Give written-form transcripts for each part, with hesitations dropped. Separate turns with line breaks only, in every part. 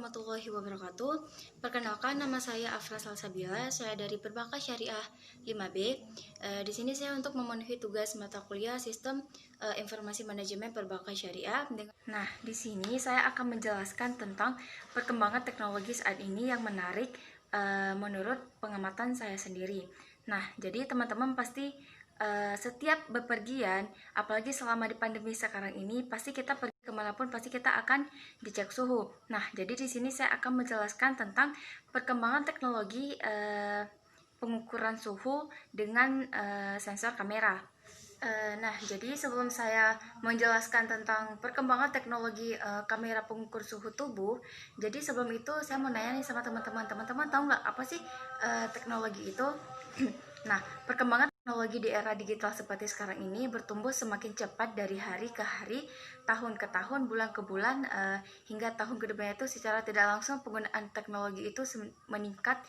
warahmatullahi wabarakatuh. Perkenalkan, nama saya Afra Salsabila. Saya dari Perbankan Syariah 5B. Di sini saya untuk memenuhi tugas mata kuliah Sistem Informasi Manajemen Perbankan Syariah. Nah, di sini saya akan menjelaskan tentang perkembangan teknologi saat ini yang menarik menurut pengamatan saya sendiri. Nah, jadi teman-teman pasti setiap bepergian, apalagi selama di pandemi sekarang ini, pasti kita pergi kemanapun pasti kita akan dicek suhu. Nah, jadi di sini saya akan menjelaskan tentang perkembangan teknologi pengukuran suhu dengan sensor kamera. Nah, jadi sebelum saya menjelaskan tentang perkembangan teknologi kamera pengukur suhu tubuh, jadi sebelum itu saya mau nanya nih sama teman-teman. Teman-teman tahu nggak apa sih teknologi itu? Nah, perkembangan teknologi di era digital seperti sekarang ini bertumbuh semakin cepat dari hari ke hari, tahun ke tahun, bulan ke bulan, hingga tahun ke depannya itu secara tidak langsung penggunaan teknologi itu meningkat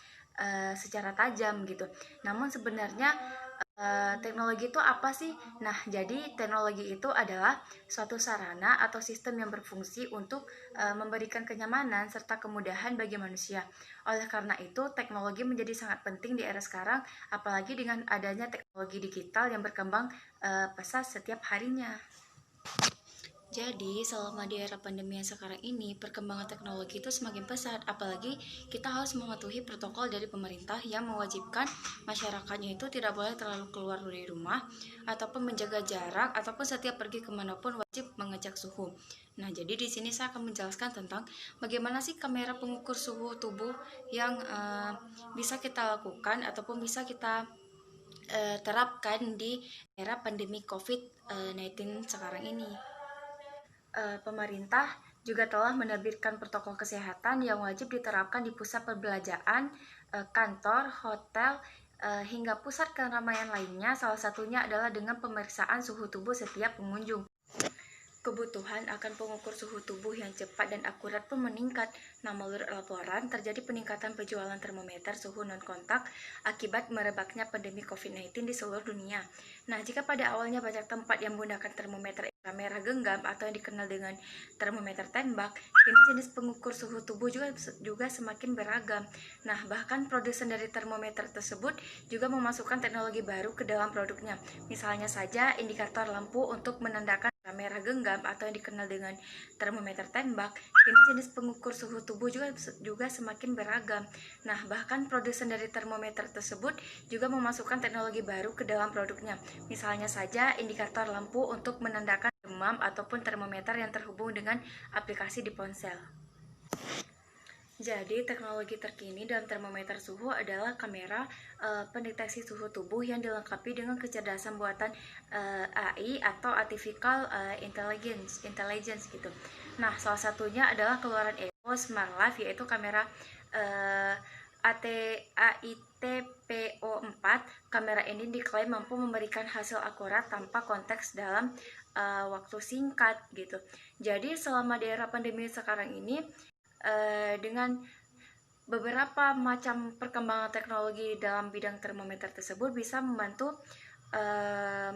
secara tajam gitu. Namun sebenarnya teknologi itu apa sih? Nah, jadi teknologi itu adalah suatu sarana atau sistem yang berfungsi untuk memberikan kenyamanan serta kemudahan bagi manusia. Oleh karena itu, teknologi menjadi sangat penting di era sekarang, apalagi dengan adanya teknologi digital yang berkembang pesat setiap harinya. Jadi, selama di era pandemi yang sekarang ini, perkembangan teknologi itu semakin pesat, apalagi kita harus mematuhi protokol dari pemerintah yang mewajibkan masyarakatnya itu tidak boleh terlalu keluar dari rumah, ataupun menjaga jarak, ataupun setiap pergi kemanapun wajib mengecek suhu. Nah, jadi di sini saya akan menjelaskan tentang bagaimana sih kamera pengukur suhu tubuh yang bisa kita lakukan ataupun bisa kita terapkan di era pandemi COVID-19 sekarang ini. Pemerintah juga telah menerbitkan protokol kesehatan yang wajib diterapkan di pusat perbelanjaan, kantor, hotel, hingga pusat keramaian lainnya. Salah satunya adalah dengan pemeriksaan suhu tubuh setiap pengunjung. Kebutuhan akan pengukur suhu tubuh yang cepat dan akurat pun meningkat. Nah, menurut laporan, terjadi peningkatan penjualan termometer suhu non-kontak akibat merebaknya pandemi COVID-19 di seluruh dunia. Nah, jika pada awalnya banyak tempat yang menggunakan termometer inframerah genggam atau yang dikenal dengan termometer tembak, kini jenis pengukur suhu tubuh juga semakin beragam. Nah, bahkan produsen dari termometer tersebut juga memasukkan teknologi baru ke dalam produknya. Misalnya saja indikator lampu untuk menandakan kamera genggam atau yang dikenal dengan termometer tembak, kini jenis pengukur suhu tubuh juga semakin beragam. Nah, bahkan produsen dari termometer tersebut juga memasukkan teknologi baru ke dalam produknya. Misalnya saja indikator lampu untuk menandakan demam ataupun termometer yang terhubung dengan aplikasi di ponsel. Jadi, teknologi terkini dalam termometer suhu adalah kamera pendeteksi suhu tubuh yang dilengkapi dengan kecerdasan buatan AI atau Artificial Intelligence gitu. Nah, salah satunya adalah keluaran EVO Smart Life, yaitu kamera AITPO4. Kamera ini diklaim mampu memberikan hasil akurat tanpa konteks dalam waktu singkat gitu. Jadi, selama di era pandemi sekarang ini, dengan beberapa macam perkembangan teknologi dalam bidang termometer tersebut bisa membantu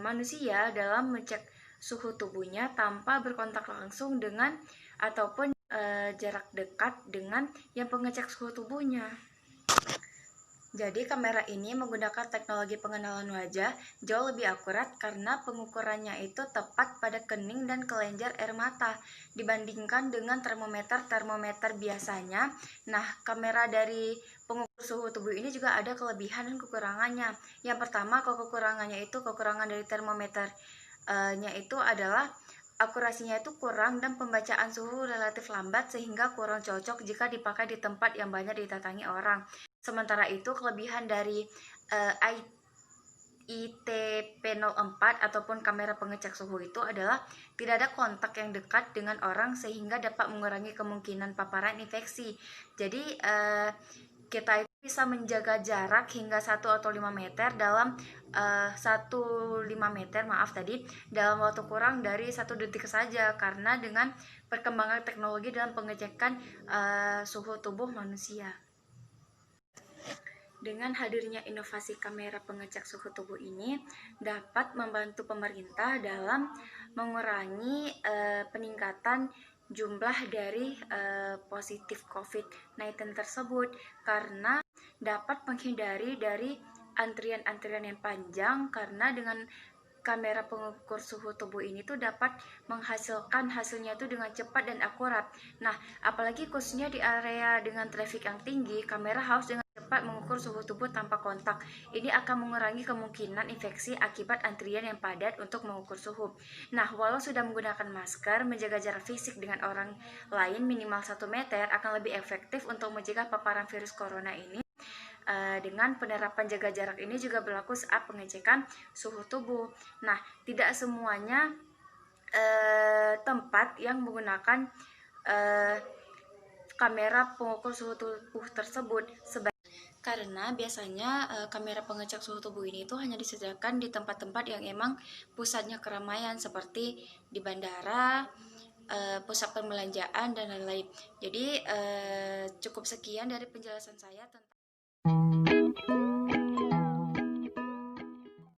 manusia dalam mengecek suhu tubuhnya tanpa berkontak langsung dengan ataupun jarak dekat dengan yang pengecek suhu tubuhnya. Jadi kamera ini menggunakan teknologi pengenalan wajah jauh lebih akurat karena pengukurannya itu tepat pada kening dan kelenjar air mata dibandingkan dengan termometer biasanya. Nah, kamera dari pengukur suhu tubuh ini juga ada kelebihan dan kekurangannya. Yang pertama, kekurangan dari termometernya itu adalah akurasinya itu kurang dan pembacaan suhu relatif lambat sehingga kurang cocok jika dipakai di tempat yang banyak didatangi orang. Sementara itu, kelebihan dari ITP04 ataupun kamera pengecek suhu itu adalah tidak ada kontak yang dekat dengan orang sehingga dapat mengurangi kemungkinan paparan infeksi. Jadi kita itu bisa menjaga jarak hingga 1 atau 5 meter dalam dalam waktu kurang dari 1 detik saja, karena dengan perkembangan teknologi dalam pengecekan suhu tubuh manusia. Dengan hadirnya inovasi kamera pengecek suhu tubuh ini dapat membantu pemerintah dalam mengurangi peningkatan jumlah dari positif COVID-19 tersebut, karena dapat menghindari dari antrian-antrian yang panjang, karena dengan kamera pengukur suhu tubuh ini tuh dapat menghasilkan hasilnya tuh dengan cepat dan akurat. Nah, apalagi khususnya di area dengan traffic yang tinggi, kamera harus dengan cepat mengukur suhu tubuh tanpa kontak. Ini akan mengurangi kemungkinan infeksi akibat antrian yang padat untuk mengukur suhu. Nah, walau sudah menggunakan masker, menjaga jarak fisik dengan orang lain minimal 1 meter akan lebih efektif untuk mencegah paparan virus corona ini. Dengan penerapan jaga jarak ini juga berlaku saat pengecekan suhu tubuh. Nah, tidak semuanya tempat yang menggunakan kamera pengukur suhu tubuh tersebut karena biasanya kamera pengecek suhu tubuh ini itu hanya disediakan di tempat-tempat yang emang pusatnya keramaian seperti di bandara, pusat perbelanjaan dan lain-lain. Jadi cukup sekian dari penjelasan saya tentang